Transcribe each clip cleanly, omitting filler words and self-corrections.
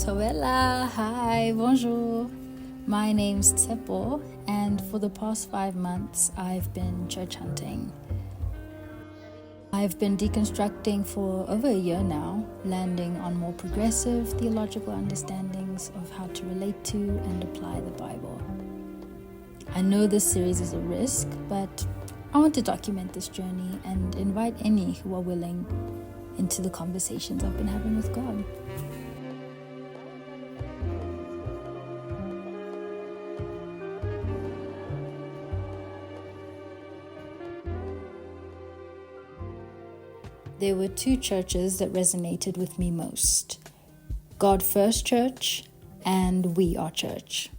Toela, hi, bonjour. My name's Tsepo, and for the past 5 months, I've been church hunting. I've been deconstructing for over a year now, landing on more progressive theological understandings of how to relate to and apply the Bible. I know this series is a risk, but I want to document this journey and invite any who are willing into the conversations I've been having with God. There were two churches that resonated with me most: God First Church and We Are Church.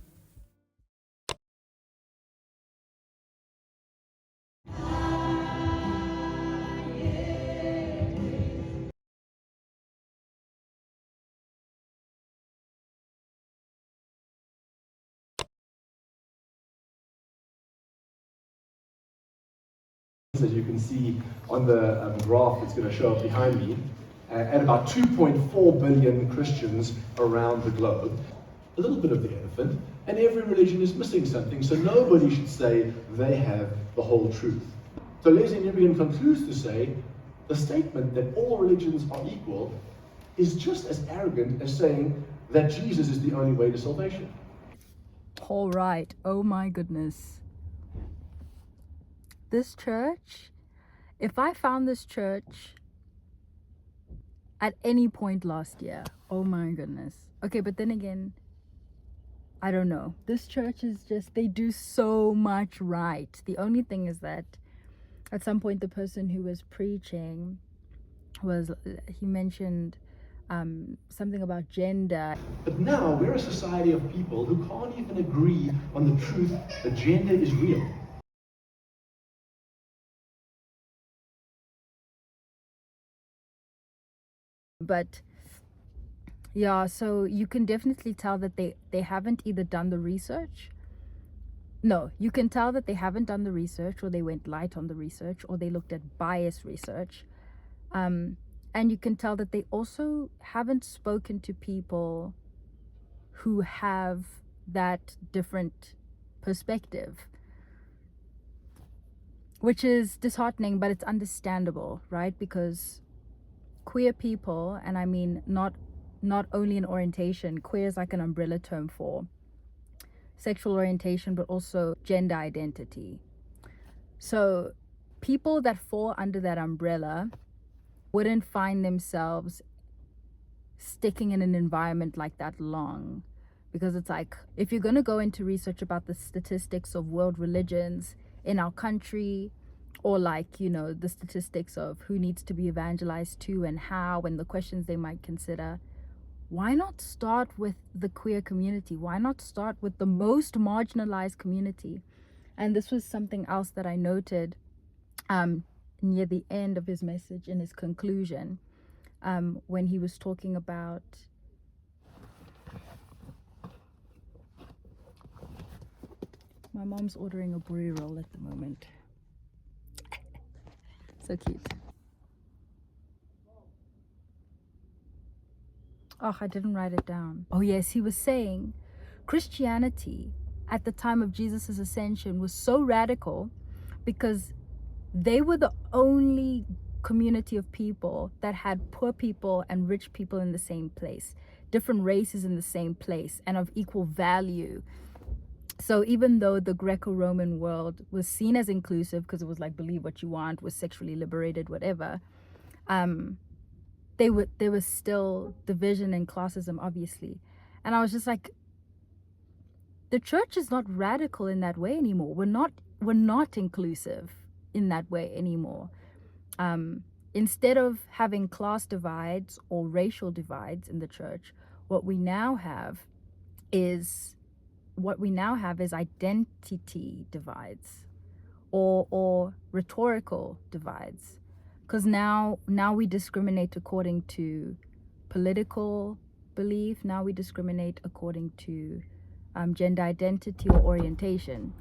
As you can see on the graph that's going to show up behind me, at about 2.4 billion Christians around the globe, a little bit of the elephant, and every religion is missing something, so nobody should say they have the whole truth. So Leslie Newbegin concludes to say, the statement that all religions are equal is just as arrogant as saying that Jesus is the only way to salvation. All right, oh my goodness. This church, if I found this church at any point last year, oh my goodness. Okay, but then again, I don't know. This church is just, they do so much right. The only thing is that at some point the person who was preaching he mentioned something about gender. But now we're a society of people who can't even agree on the truth that gender is real. But yeah, so you can definitely tell that they haven't either done the research. No, you can tell that they haven't done the research, or they went light on the research, or they looked at bias research. And you can tell that they also haven't spoken to people who have that different perspective, which is disheartening, but it's understandable, right? Because queer people, and I mean not only in orientation, queer is like an umbrella term for sexual orientation, but also gender identity. So people that fall under that umbrella wouldn't find themselves sticking in an environment like that long, because it's like, if you're going to go into research about the statistics of world religions in our country, or like, you know, the statistics of who needs to be evangelized to and how, and the questions they might consider, why not start with the queer community? Why not start with the most marginalized community? And this was something else that I noted near the end of his message, in his conclusion, when he was talking about my mom's ordering a brie roll at the moment. So cute. Oh, I didn't write it down. Oh yes, he was saying Christianity at the time of Jesus' ascension was so radical because they were the only community of people that had poor people and rich people in the same place, different races in the same place, and of equal value. So even though the Greco-Roman world was seen as inclusive, because it was like, believe what you want, was sexually liberated, whatever, there was still division and classism, obviously. And I was just like, the church is not radical in that way anymore. We're not inclusive in that way anymore. Instead of having class divides or racial divides in the church, what we now have is identity divides, or rhetorical divides. Because now we discriminate according to political belief. Now we discriminate according to gender identity or orientation,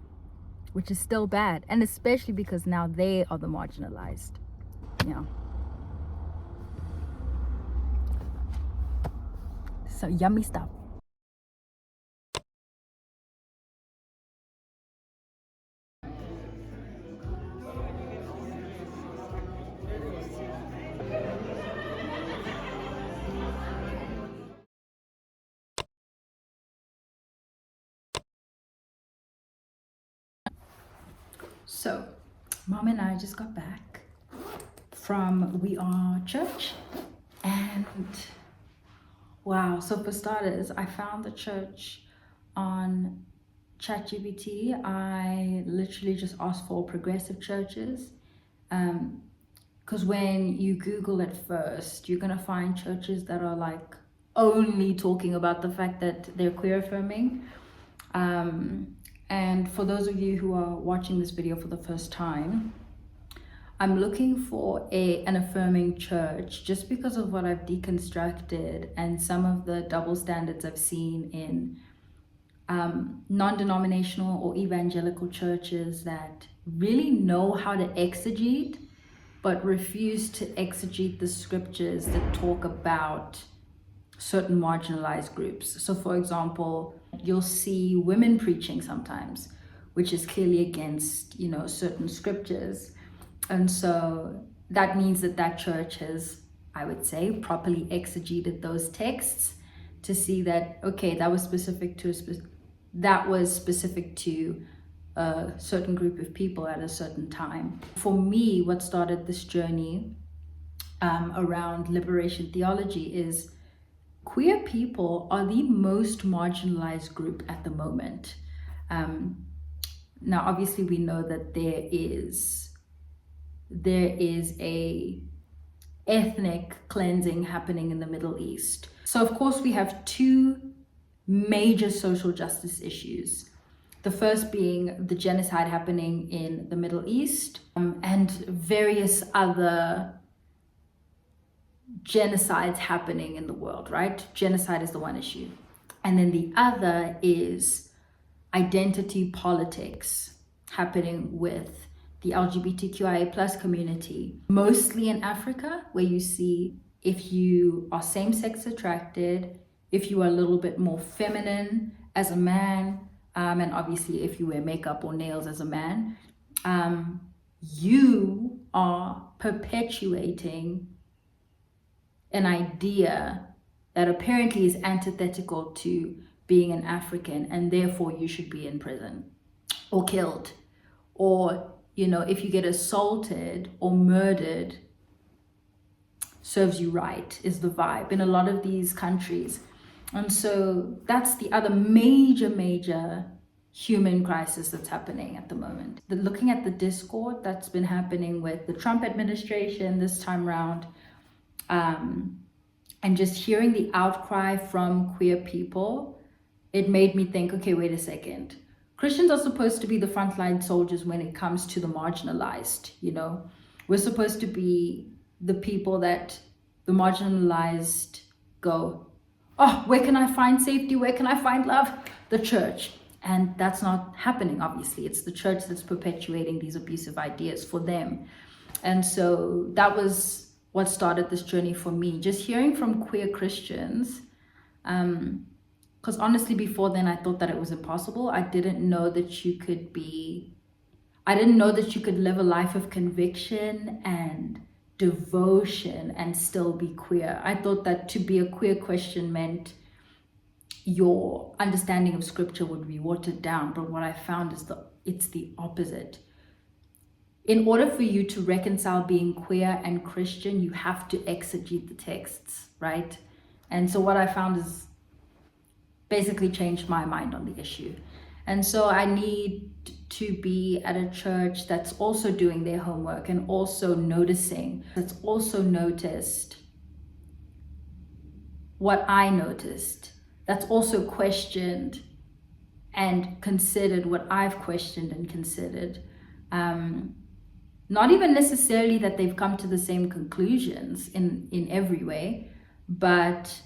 which is still bad. And especially because now they are the marginalized. Yeah. some yummy stuff. So, Mom and I just got back from We Are Church, and wow, so for starters, I found the church on ChatGPT. I literally just asked for progressive churches, because when you Google it first, you're gonna find churches that are like only talking about the fact that they're queer affirming. And for those of you who are watching this video for the first time, I'm looking for an affirming church just because of what I've deconstructed and some of the double standards I've seen in non-denominational or evangelical churches that really know how to exegete but refuse to exegete the scriptures that talk about certain marginalized groups. So for example, you'll see women preaching sometimes, which is clearly against, certain scriptures. And so that means that that church has, I would say, properly exegeted those texts to see that, okay, that was specific to a certain group of people at a certain time. For me, what started this journey around liberation theology is queer people are the most marginalized group at the moment. Now, obviously, we know that there is a ethnic cleansing happening in the Middle East. So, of course, we have two major social justice issues. The first being the genocide happening in the Middle East, and various other genocides happening in the world, right? Genocide is the one issue. And then the other is identity politics happening with the LGBTQIA plus community, mostly in Africa, where you see if you are same-sex attracted, if you are a little bit more feminine as a man, and obviously if you wear makeup or nails as a man, you are perpetuating an idea that apparently is antithetical to being an African, and therefore you should be in prison or killed. Or, if you get assaulted or murdered, serves you right, is the vibe in a lot of these countries. And so that's the other major human crisis that's happening at the moment. Looking at the discord that's been happening with the Trump administration this time around, and just hearing the outcry from queer people, it made me think, okay, wait a second. Christians are supposed to be the frontline soldiers when it comes to the marginalized, We're supposed to be the people that the marginalized go, oh, where can I find safety? Where can I find love? The church. And that's not happening, obviously. It's the church that's perpetuating these abusive ideas for them. And so that was what started this journey for me. Just hearing from queer Christians, because honestly, before then, I thought that it was impossible. I didn't know that you could live a life of conviction and devotion and still be queer. I thought that to be a queer Christian meant your understanding of scripture would be watered down. But what I found is it's the opposite. In order for you to reconcile being queer and Christian, you have to exegete the texts, right? And so what I found is basically changed my mind on the issue. And so I need to be at a church that's also doing their homework and also noticing, that's also noticed what I noticed, that's also questioned and considered what I've questioned and considered. Not even necessarily that they've come to the same conclusions in every way, but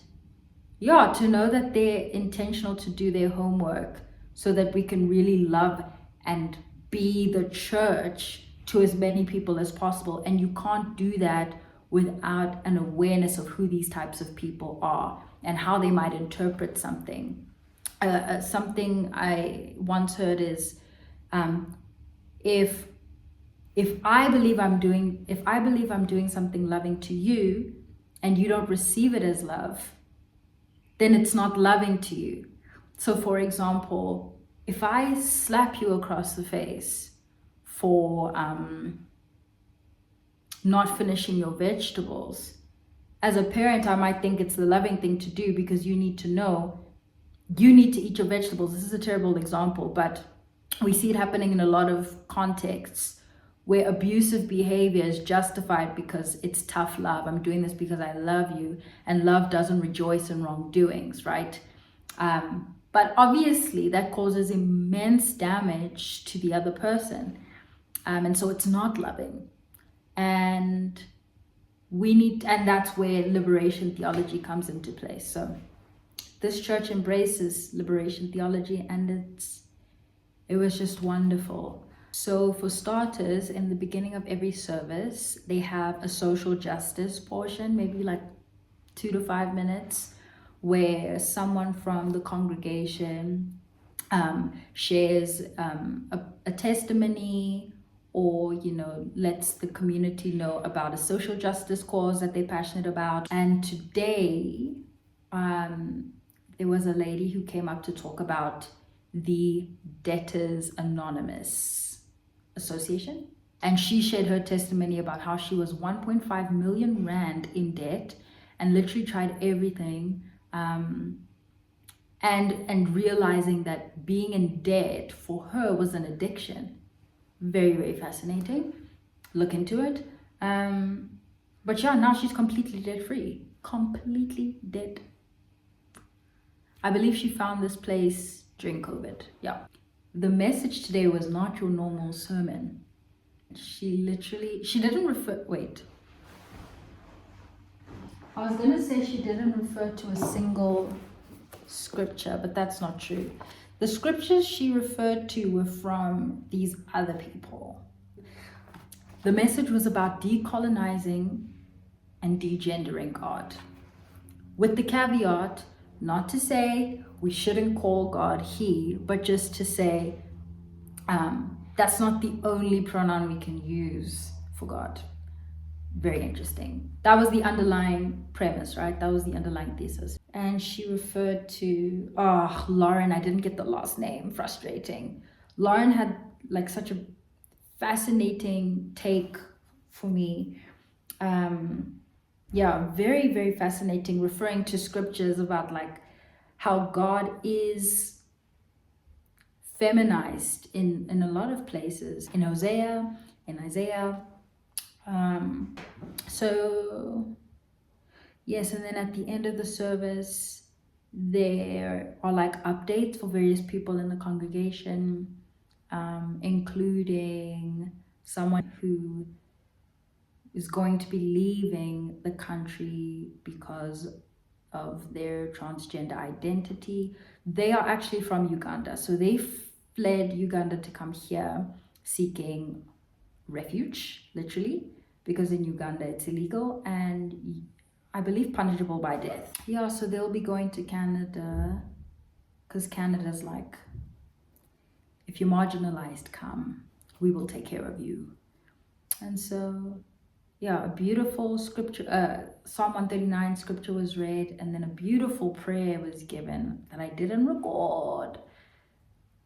yeah, to know that they're intentional to do their homework so that we can really love and be the church to as many people as possible. And you can't do that without an awareness of who these types of people are. and how they might interpret something. Something I once heard is, if I believe I'm doing something loving to you and you don't receive it as love, then it's not loving to you. So for example, if I slap you across the face for not finishing your vegetables, as a parent, I might think it's the loving thing to do, because you need to know you need to eat your vegetables. This is a terrible example, but we see it happening in a lot of contexts where abusive behavior is justified because it's tough love. I'm doing this because I love you, and love doesn't rejoice in wrongdoings, right? But obviously that causes immense damage to the other person. And so it's not loving. And that's where liberation theology comes into place. So this church embraces liberation theology, and it was just wonderful. So for starters, in the beginning of every service, they have a social justice portion, maybe like 2 to 5 minutes, where someone from the congregation shares a testimony, or lets the community know about a social justice cause that they're passionate about. And today there was a lady who came up to talk about the Debtors Anonymous Association, and she shared her testimony about how she was 1.5 million rand in debt and literally tried everything, and realizing that being in debt for her was an addiction. Very, very fascinating. Look into it. But yeah, now she's completely debt free. Completely debt. I believe she found this place during COVID. Yeah. The message today was not your normal sermon. She didn't refer, wait. I was gonna say she didn't refer to a single scripture, but that's not true. The scriptures she referred to were from these other people. The message was about decolonizing and degendering God, with the caveat not to say we shouldn't call God he, but just to say that's not the only pronoun we can use for God. Very interesting. That was the underlying premise, right? That was the underlying thesis. And she referred to, Lauren, I didn't get the last name, frustrating. Lauren had like such a fascinating take for me. Very, very fascinating, referring to scriptures about like how God is feminized in a lot of places, in Hosea, in Isaiah. So yes, and then at the end of the service, there are like updates for various people in the congregation, including someone who is going to be leaving the country because of their transgender identity. They are actually from Uganda, so they fled Uganda to come here seeking refuge, literally, because in Uganda it's illegal and I believe punishable by death. Yeah, so they'll be going to Canada, because Canada's like, if you're marginalized, come, we will take care of you. And so yeah, a beautiful scripture, Psalm 139 scripture was read, and then a beautiful prayer was given that I didn't record.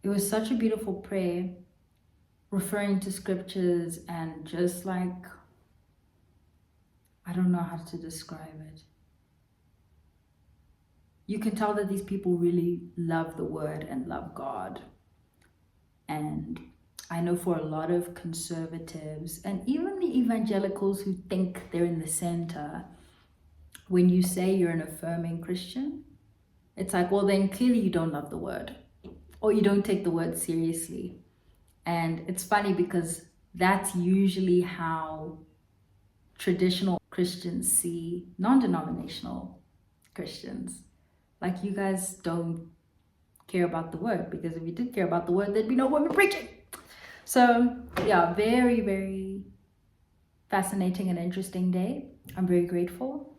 It was such a beautiful prayer, referring to scriptures, and just like, I don't know how to describe it. You can tell that these people really love the word and love God. And I know for a lot of conservatives and even the evangelicals who think they're in the center, when you say you're an affirming Christian, it's like, well, then clearly you don't love the word, or you don't take the word seriously. And it's funny because that's usually how traditional Christians see non-denominational Christians. Like, you guys don't care about the word, because if you did care about the word, there'd be no women preaching. So yeah, very, very fascinating and interesting day. I'm very grateful.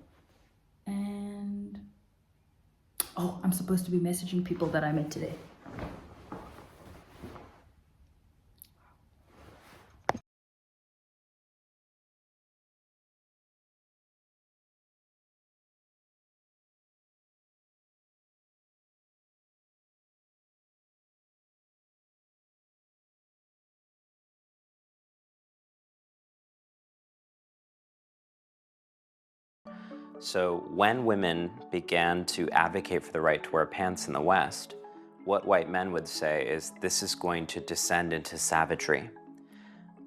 And Oh, I'm supposed to be messaging people that I met today. So when women began to advocate for the right to wear pants in the West, what white men would say is this is going to descend into savagery.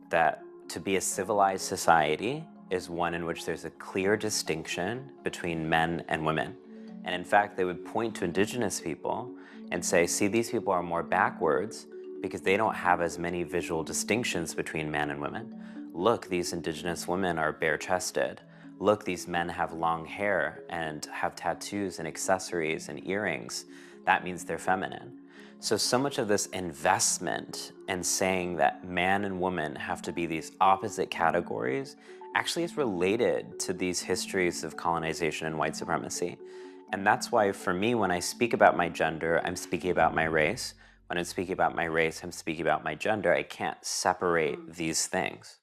That to be a civilized society is one in which there's a clear distinction between men and women. And in fact, they would point to indigenous people and say, see, these people are more backwards because they don't have as many visual distinctions between men and women. Look, these indigenous women are bare-chested. Look, these men have long hair and have tattoos and accessories and earrings. That means they're feminine. So much of this investment in saying that man and woman have to be these opposite categories actually is related to these histories of colonization and white supremacy. And that's why for me, when I speak about my gender, I'm speaking about my race. When I'm speaking about my race, I'm speaking about my gender. I can't separate these things.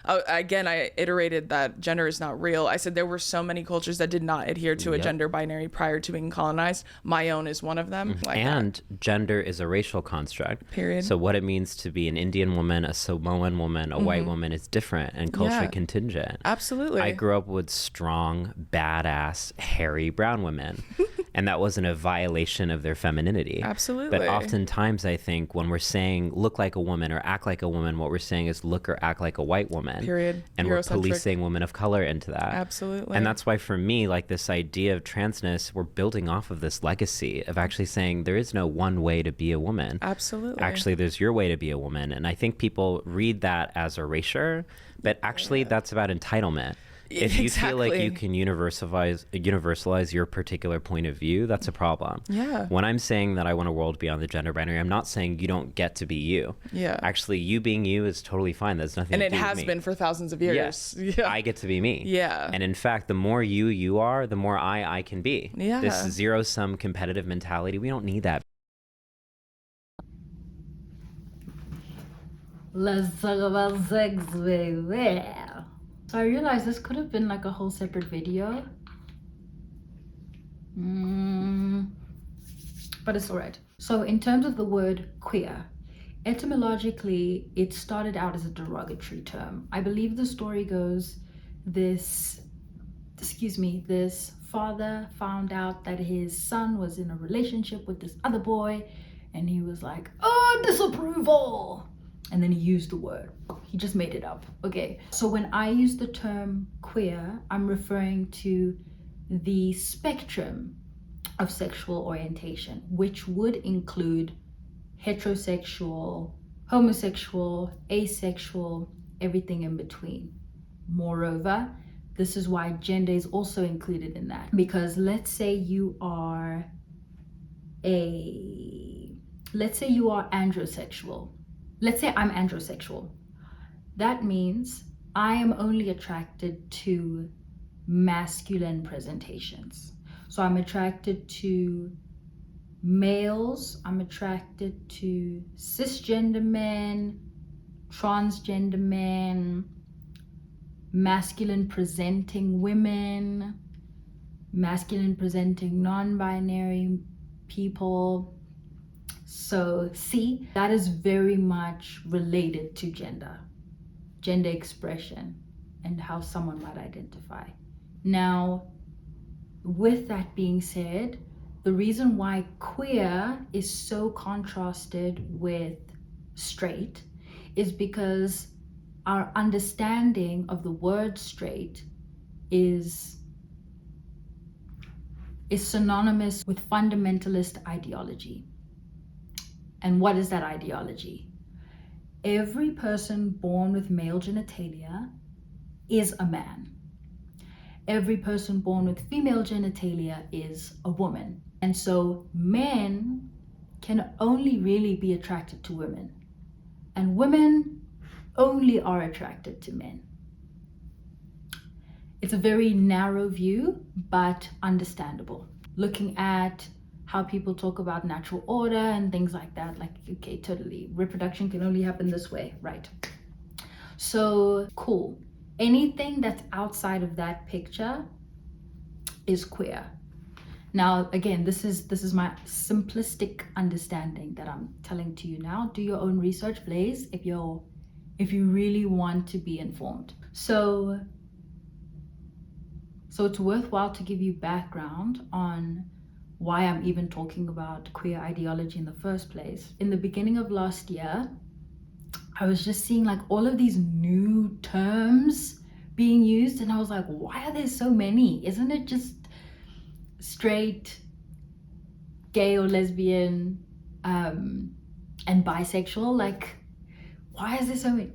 Again, I iterated that gender is not real. I said there were so many cultures that did not adhere to a gender binary prior to being colonized. My own is one of them. And gender is a racial construct. Period. So what it means to be an Indian woman, a Samoan woman, a white woman is different and culturally contingent. Absolutely. I grew up with strong, badass, hairy brown women. And that wasn't a violation of their femininity. Absolutely. But oftentimes I think when we're saying look like a woman or act like a woman, what we're saying is look or act like a white woman. Period. And we're Eurocentric. policing women of color into that. Absolutely. And that's why for me, like this idea of transness, we're building off of this legacy of actually saying there is no one way to be a woman. Absolutely. Actually, there's your way to be a woman. And I think people read that as erasure, but actually that's about entitlement. If you feel like you can universalize your particular point of view, that's a problem. Yeah. When I'm saying that I want a world beyond the gender binary, I'm not saying you don't get to be you. Yeah. Actually, you being you is totally fine. That's nothing And to it do with has me. been for thousands of years. Yes. Yeah. I get to be me. Yeah. And in fact, the more you are, the more I can be. Yeah. This zero-sum competitive mentality, we don't need that. Let's talk about sex, baby. So I realized this could have been like a whole separate video. But it's all right. So in terms of the word queer, etymologically, it started out as a derogatory term. I believe the story goes this father found out that his son was in a relationship with this other boy, and he was like, oh, disapproval. And then he used the word. He just made it up. Okay. So when I use the term queer, I'm referring to the spectrum of sexual orientation, which would include heterosexual, homosexual, asexual, everything in between. Moreover, this is why gender is also included in that. Because let's say you are androsexual. Let's say I'm androsexual. That means I am only attracted to masculine presentations. So I'm attracted to males, I'm attracted to cisgender men, transgender men, masculine presenting women, masculine presenting non-binary people. So see, that is very much related to gender expression, and how someone might identify. Now, with that being said, the reason why queer is so contrasted with straight is because our understanding of the word straight is synonymous with fundamentalist ideology. And what is that ideology? Every person born with male genitalia is a man. Every person born with female genitalia is a woman. And so men can only really be attracted to women, and women only are attracted to men. It's a very narrow view, but understandable. looking at how people talk about natural order and things like that. Like, okay, totally, reproduction can only happen this way, right? So cool. Anything that's outside of that picture is queer. Now, again, this is my simplistic understanding that I'm telling to you now. Do your own research, Blaze, if you really want to be informed. So it's worthwhile to give you background on why I'm even talking about queer ideology in the first place. In the beginning of last year, I was just seeing like all of these new terms being used, and I was like, why are there so many? Isn't it just straight, gay or lesbian, and bisexual? Like, why is there so many?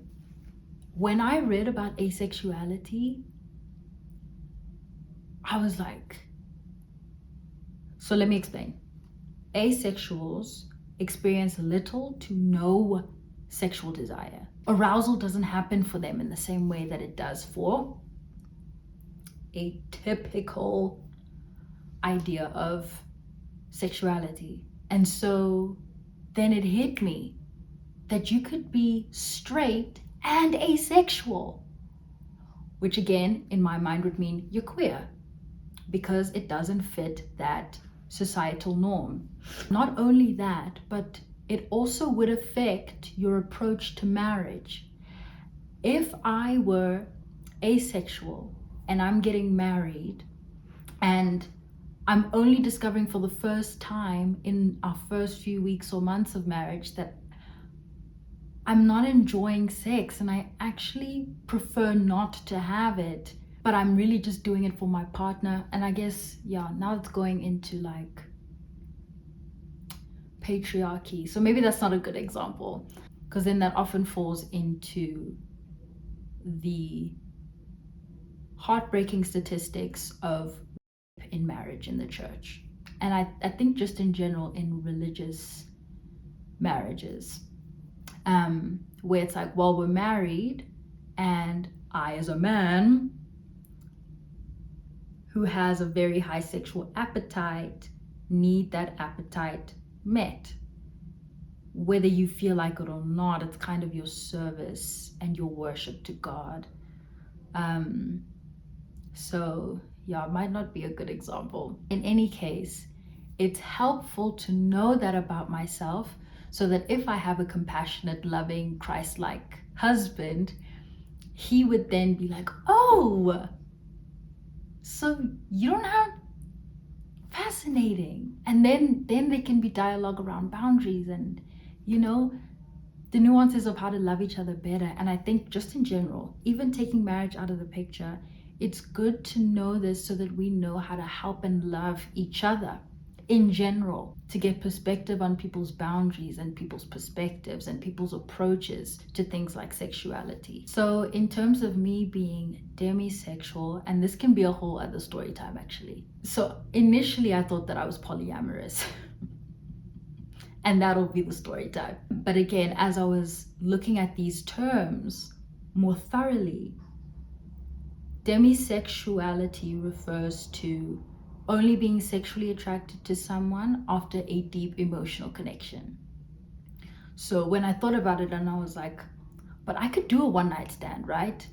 When I read about asexuality, I was like, so let me explain. Asexuals experience little to no sexual desire. Arousal doesn't happen for them in the same way that it does for a typical idea of sexuality. And so then it hit me that you could be straight and asexual, which again, in my mind would mean you're queer, because it doesn't fit that societal norm. Not only that, but it also would affect your approach to marriage. If I were asexual and I'm getting married and I'm only discovering for the first time in our first few weeks or months of marriage that I'm not enjoying sex and I actually prefer not to have it, but I'm really just doing it for my partner. And I guess, yeah, now it's going into like patriarchy. So maybe that's not a good example, because then that often falls into the heartbreaking statistics of rape in marriage in the church. And I think just in general in religious marriages, where it's like, well, we're married and I, as a man who has a very high sexual appetite, need that appetite met. Whether you feel like it or not, it's kind of your service and your worship to God. So yeah, it might not be a good example. In any case, it's helpful to know that about myself, so that if I have a compassionate, loving, Christ-like husband, he would then be like, oh, so you don't have, fascinating. And then there can be dialogue around boundaries and, you know, the nuances of how to love each other better. And I think just in general, even taking marriage out of the picture, it's good to know this so that we know how to help and love each other in general, to get perspective on people's boundaries and people's perspectives and people's approaches to things like sexuality. So in terms of me being demisexual, and this can be a whole other story time actually. So initially I thought that I was polyamorous and that'll be the story time. But again, as I was looking at these terms more thoroughly, demisexuality refers to only being sexually attracted to someone after a deep emotional connection. So when I thought about it, and I was like, but I could do a one-night stand, right?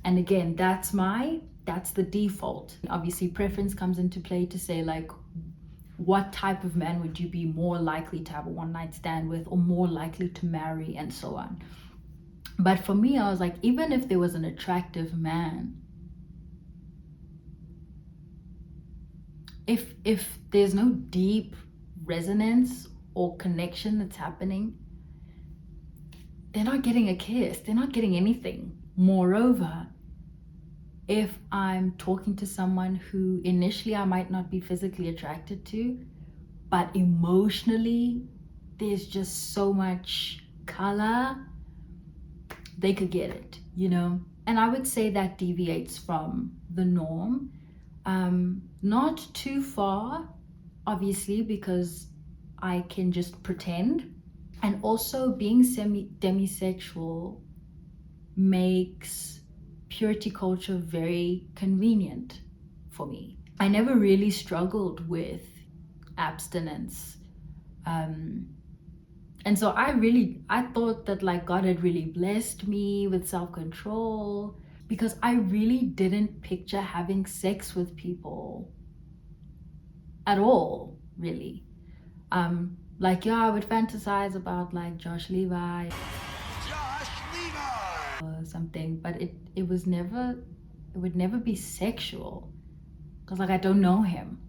And again, that's the default. Obviously, preference comes into play to say, like, what type of man would you be more likely to have a one-night stand with, or more likely to marry, and so on. But for me, I was like, even if there was an attractive man, if there's no deep resonance or connection that's happening, they're not getting a kiss, they're not getting anything. Moreover, if I'm talking to someone who initially I might not be physically attracted to, but emotionally there's just so much color, they could get it, you know? And I would say that deviates from the norm. Not too far, obviously, because I can just pretend. And also being demisexual makes purity culture very convenient for me. I never really struggled with abstinence. And so I thought that like God had really blessed me with self-control, because I really didn't picture having sex with people at all, really. Like, yeah, I would fantasize about like Josh Levi or something, but it would never be sexual, because like I don't know him,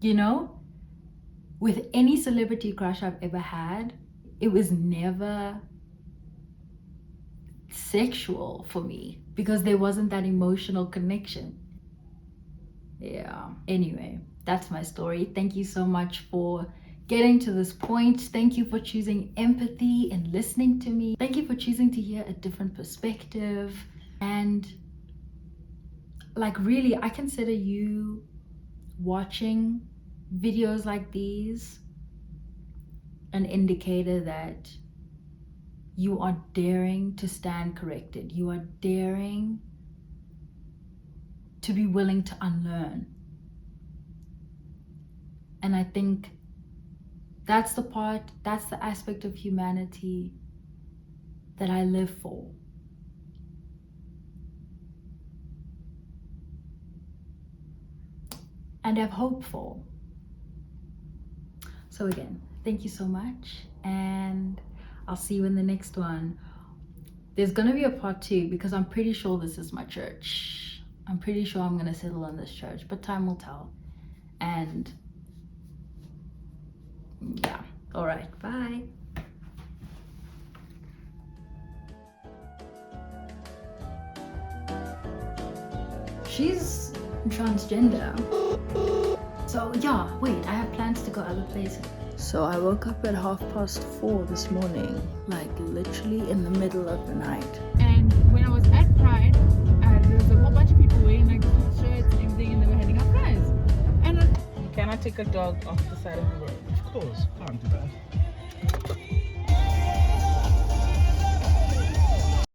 you know? With any celebrity crush I've ever had, it was never sexual for me, because there wasn't that emotional connection. Yeah, anyway, that's my story. Thank you so much for getting to this point. Thank you for choosing empathy and listening to me. Thank you for choosing to hear a different perspective. And like, really, I consider you watching videos like these an indicator that you are daring to stand corrected. You are daring to be willing to unlearn. And I think that's the aspect of humanity that I live for. And have hope for. So again, thank you so much, and I'll see you in the next one. There's gonna be a part 2, because I'm pretty sure this is my church. I'm pretty sure I'm gonna settle in this church, but time will tell. And yeah, all right, bye. She's transgender. So yeah, wait, I have plans to go other places. So I woke up at 4:30 this morning, like literally in the middle of the night. And when I was at Pride, there was a whole bunch of people wearing like shirts and everything, and they were handing out flyers. And You cannot take a dog off the side of the road. Of course, can't do that.